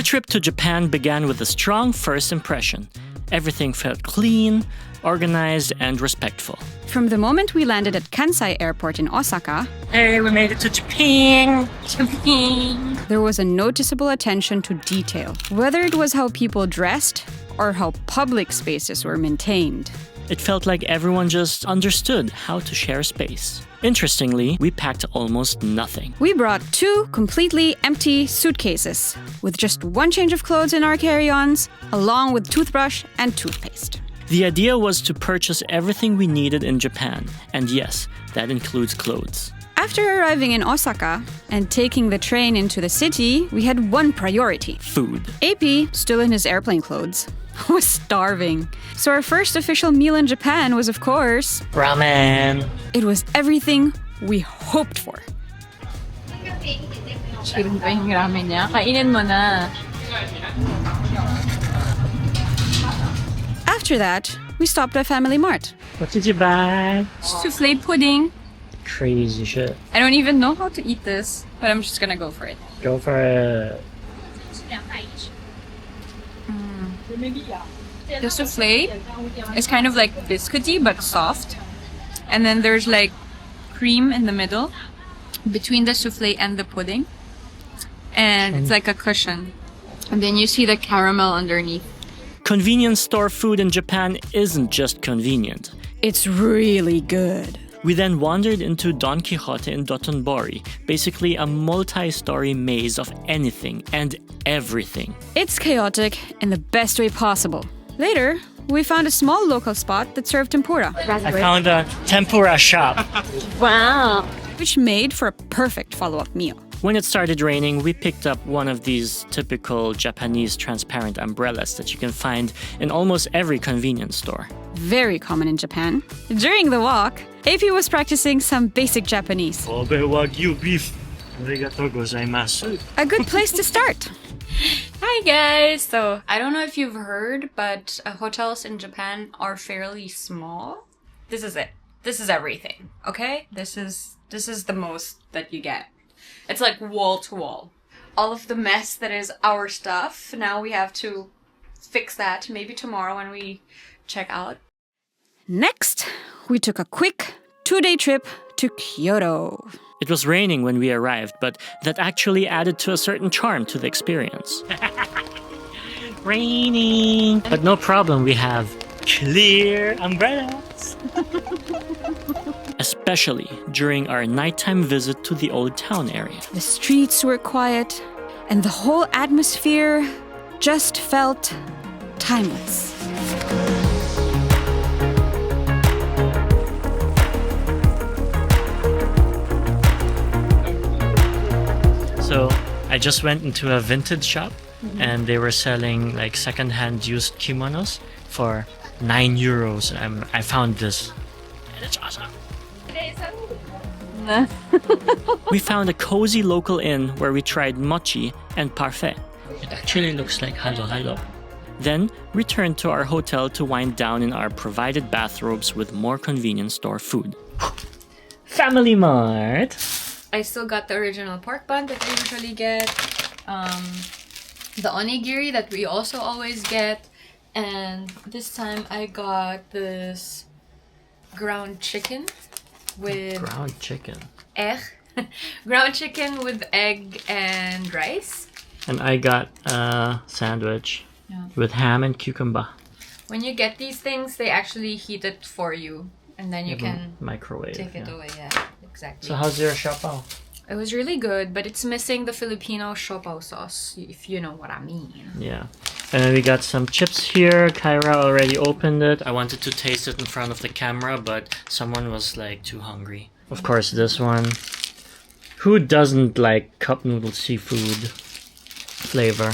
Our trip to Japan began with a strong first impression. Everything felt clean, organized, and respectful. From the moment we landed at Kansai Airport in Osaka, Hey, we made it to Japan! there was a noticeable attention to detail, whether it was how people dressed or how public spaces were maintained. It felt like everyone just understood how to share space. Interestingly, we packed almost nothing. We brought 2 completely empty suitcases, with just 1 change of clothes in our carry-ons, along with toothbrush and toothpaste. The idea was to purchase everything we needed in Japan, and yes, that includes clothes. After arriving in Osaka and taking the train into the city, we had one priority. Food. AP, still in his airplane clothes, was starving. So our first official meal in Japan was, of course, Ramen. It was everything we hoped for. Chill pa yung ramen niya. Kainin mo na. After that, we stopped at Family Mart. What did you buy? Souffle pudding. Crazy shit. I don't even know how to eat this, but I'm just gonna go for it. Go for it. The souffle is kind of like biscuity but soft. And then there's like cream in the middle between the souffle and the pudding. And it's like a cushion. And then you see the caramel underneath. Convenience store food in Japan isn't just convenient. It's really good. We then wandered into Don Quixote in Dotonbori, basically a multi-story maze of anything and everything. It's chaotic in the best way possible. Later, we found a small local spot that served tempura, I found a tempura shop. Wow. which made for a perfect follow-up meal. When it started raining, we picked up one of these typical Japanese transparent umbrellas that you can find in almost every convenience store. Very common in Japan. During the walk, AP was practicing some basic Japanese. Kobe Wagyu beef. Arigatou gozaimasu. A good place to start. Hi guys! So, I don't know if you've heard, but hotels in Japan are fairly small. This is it. This is everything, okay? This is the most that you get. It's like wall to wall. All of the mess that is our stuff, now we have to fix that maybe tomorrow when we check out. Next, we took a quick 2-day trip to Kyoto. It was raining when we arrived, but that actually added to a certain charm to the experience. Raining! But no problem, we have clear umbrellas. Especially during our nighttime visit to the old town area. The streets were quiet, and the whole atmosphere just felt timeless. So I just went into a vintage shop and they were selling like second-hand used kimonos for €9. And I found this and it's awesome. We found a cozy local inn where we tried mochi and parfait. It actually looks like halo-halo. Then returned to our hotel to wind down in our provided bathrobes with more convenience store food. Family Mart! I still got the original pork bun that we usually get, the onigiri that we also always get, and this time I got this ground chicken with Ground chicken. ground chicken with egg and rice. And I got a sandwich with ham and cucumber. When you get these things, they actually heat it for you, and then you can Microwave. take it away. Yeah, exactly. So how's your shopao? It was really good, but it's missing the Filipino siopao sauce, if you know what I mean. Yeah. And then we got some chips here. Kyra already opened it. I wanted to taste it in front of the camera, but someone was like too hungry. Of course, this one. Who doesn't like cup noodle seafood flavor?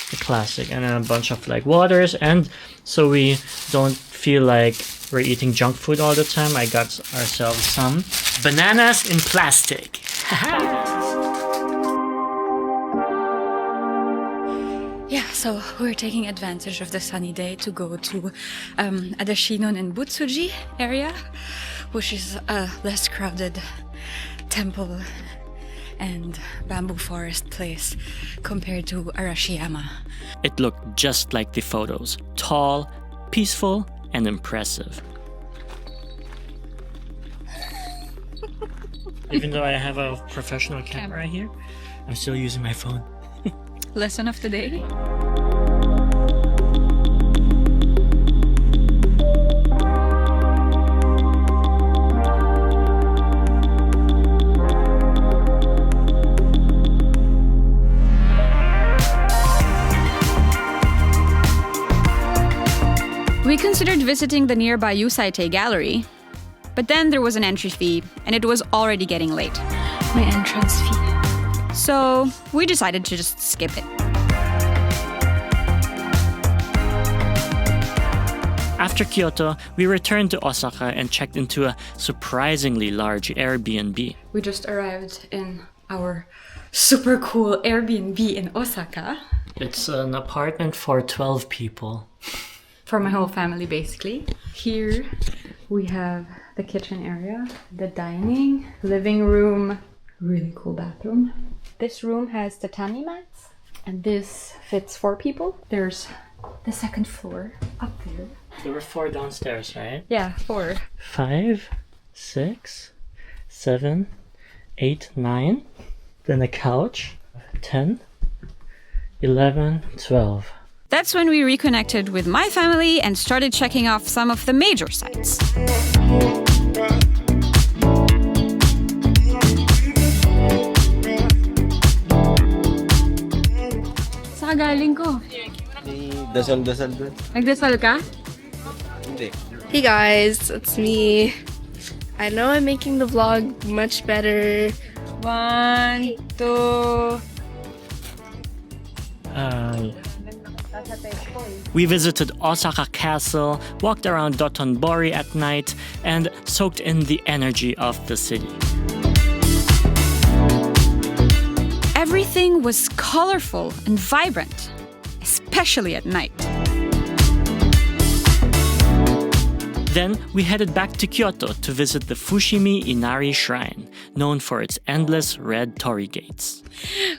The classic. And then a bunch of like waters. And so we don't feel like we're eating junk food all the time, I got ourselves some bananas in plastic. Yeah, so we're taking advantage of the sunny day to go to Adashino and Butsuji area, which is a less crowded temple and bamboo forest place compared to Arashiyama. It looked just like the photos. Tall, peaceful, and impressive. Even though I have a professional camera here, I'm still using my phone. Lesson of the day? We considered visiting the nearby Yusaite Gallery, but then there was an entry fee, and it was already getting late. My entrance fee. So we decided to just skip it. After Kyoto, we returned to Osaka and checked into a surprisingly large Airbnb. We just arrived in our super cool Airbnb in Osaka. It's an apartment for 12 people. For my whole family, basically. Here we have the kitchen area, the dining, living room, really cool bathroom. This room has tatami mats, and this fits 4 people. There's the second floor up there. There were 4 downstairs, right? Yeah, 4. 5, 6, 7, 8, 9. Then a couch. 10, 11, 12. That's when we reconnected with my family and started checking off some of the major sites. Saan galing ko? Dasal-dasal doon. Nagdasal ka? Hindi. Hey guys, it's me. I know I'm making the vlog much better. 1, 2... We visited Osaka Castle, walked around Dotonbori at night, and soaked in the energy of the city. Everything was colorful and vibrant, especially at night. Then we headed back to Kyoto to visit the Fushimi Inari Shrine, known for its endless red torii gates.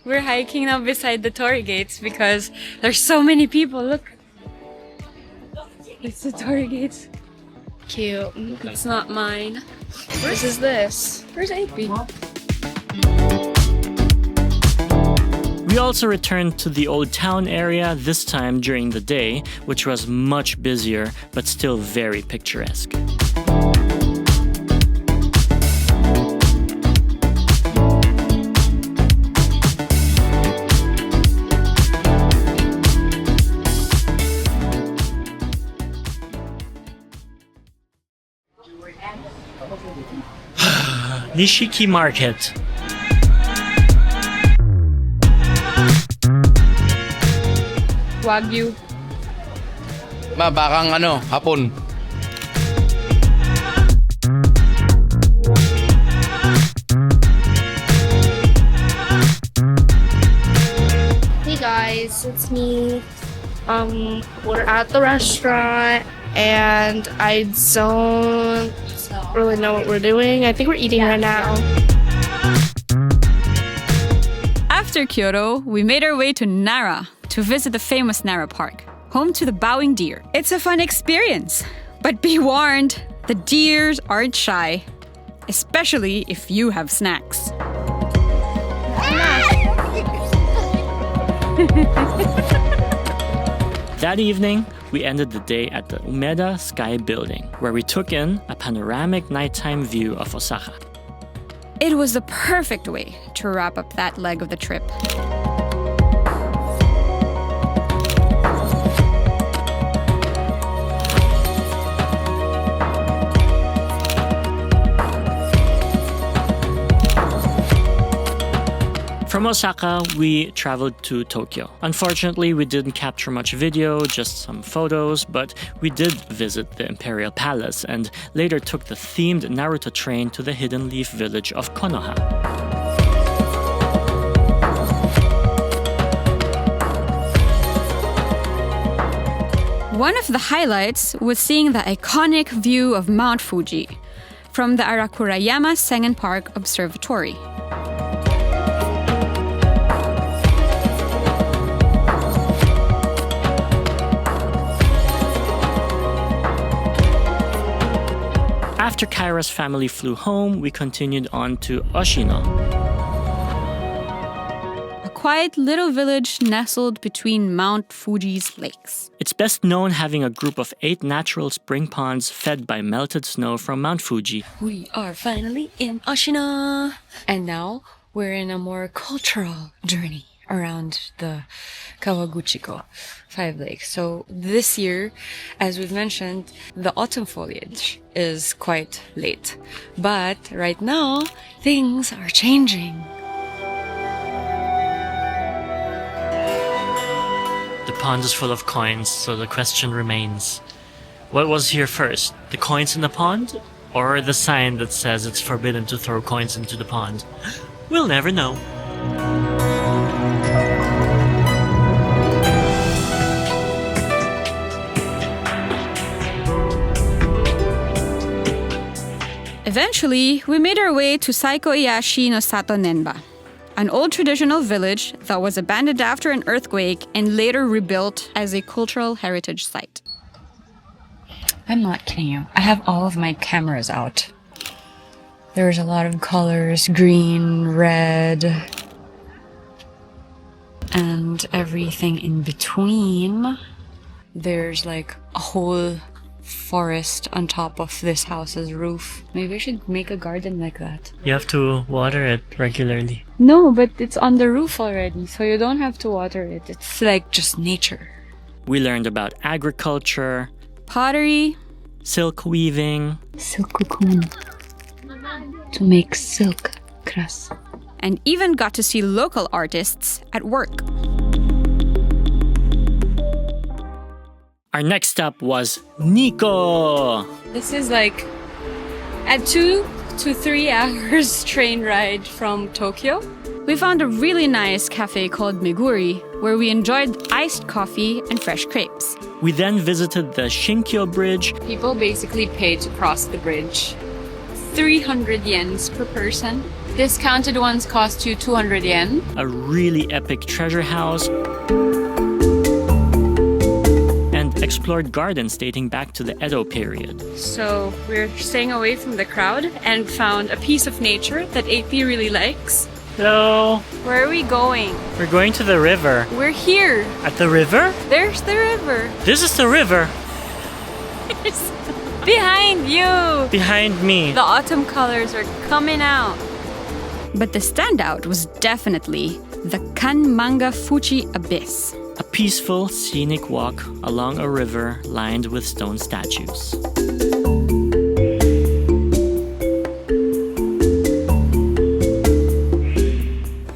We're hiking now beside the torii gates because there's so many people. Look. It's the torii gates. Cute. It's not mine. Whose is this? Where's AP? We also returned to the old town area, this time during the day, which was much busier but still very picturesque. Nishiki Market. Wagyu. Bakang hapon. Hey guys, it's me. We're at the restaurant and I don't really know what we're doing. I think we're eating right now. After Kyoto, we made our way to Nara to visit the famous Nara Park, home to the bowing deer. It's a fun experience, but be warned, the deers aren't shy, especially if you have snacks. That evening, we ended the day at the Umeda Sky Building, where we took in a panoramic nighttime view of Osaka. It was the perfect way to wrap up that leg of the trip. From Osaka, we traveled to Tokyo. Unfortunately, we didn't capture much video, just some photos, but we did visit the Imperial Palace and later took the themed Naruto train to the hidden leaf village of Konoha. One of the highlights was seeing the iconic view of Mount Fuji from the Arakurayama Sengen Park Observatory. After Kyra's family flew home, we continued on to Oshino. A quiet little village nestled between Mount Fuji's lakes. It's best known having a group of 8 natural spring ponds fed by melted snow from Mount Fuji. We are finally in Oshino. And now we're in a more cultural journey around the Kawaguchiko 5 lakes. So this year, as we've mentioned, the autumn foliage is quite late. But right now, things are changing. The pond is full of coins, so the question remains, what was here first? The coins in the pond? Or the sign that says it's forbidden to throw coins into the pond? We'll never know. Eventually, we made our way to Saiko-Iyashi no Sato Nenba, an old traditional village that was abandoned after an earthquake and later rebuilt as a cultural heritage site. I'm not kidding you. I have all of my cameras out. There's a lot of colors, green, red, and everything in between. There's like a whole forest on top of this house's roof. Maybe I should make a garden like that. You have to water it regularly. No, but it's on the roof already, so you don't have to water it. It's like just nature. We learned about agriculture, Pottery, silk weaving, Silk cocoon. To make silk grass. and even got to see local artists at work. Our next stop was Nikko. This is like a 2 to 3 hours train ride from Tokyo. We found a really nice cafe called Meguri, where we enjoyed iced coffee and fresh crepes. We then visited the Shinkyo Bridge. People basically pay to cross the bridge. 300 yens per person. Discounted ones cost you 200 yen. A really epic treasure house, and explored gardens dating back to the Edo period. So we're staying away from the crowd and found a piece of nature that AP really likes. Hello. Where are we going? We're going to the river. We're here. At the river? There's the river. This is the river. Behind you. Behind me. The autumn colors are coming out. But the standout was definitely the Kanmanga Fuji Abyss. A peaceful, scenic walk along a river lined with stone statues.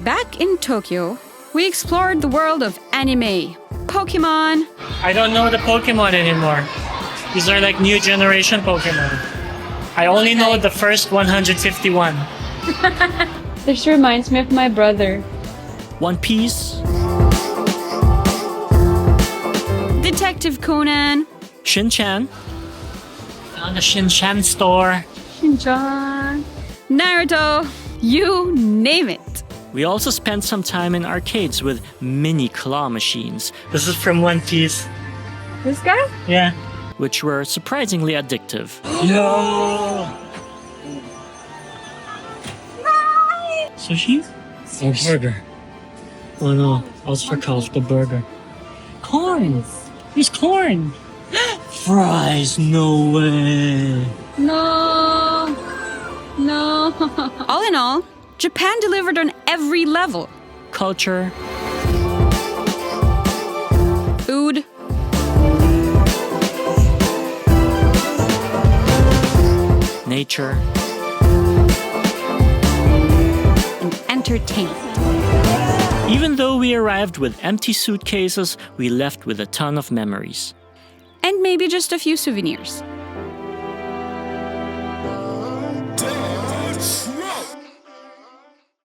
Back in Tokyo, we explored the world of anime, Pokemon, I don't know the Pokemon anymore. These are like new generation Pokemon. I only know the first 151. This reminds me of my brother. One Piece, Detective Conan, Shin-Chan. Found a Shin-Chan store. Shin-chan. Naruto, you name it. We also spent some time in arcades with mini claw machines. This is from One Piece. This guy? Yeah. Which were surprisingly addictive. Yo! Sushi? Or burger? Oh no, I was verkauft, the burger. Corn! There's corn! Fries, no way! No. No. All in all, Japan delivered on every level. Culture, Food, nature, and entertainment. even though we arrived with empty suitcases, we left with a ton of memories. And maybe just a few souvenirs.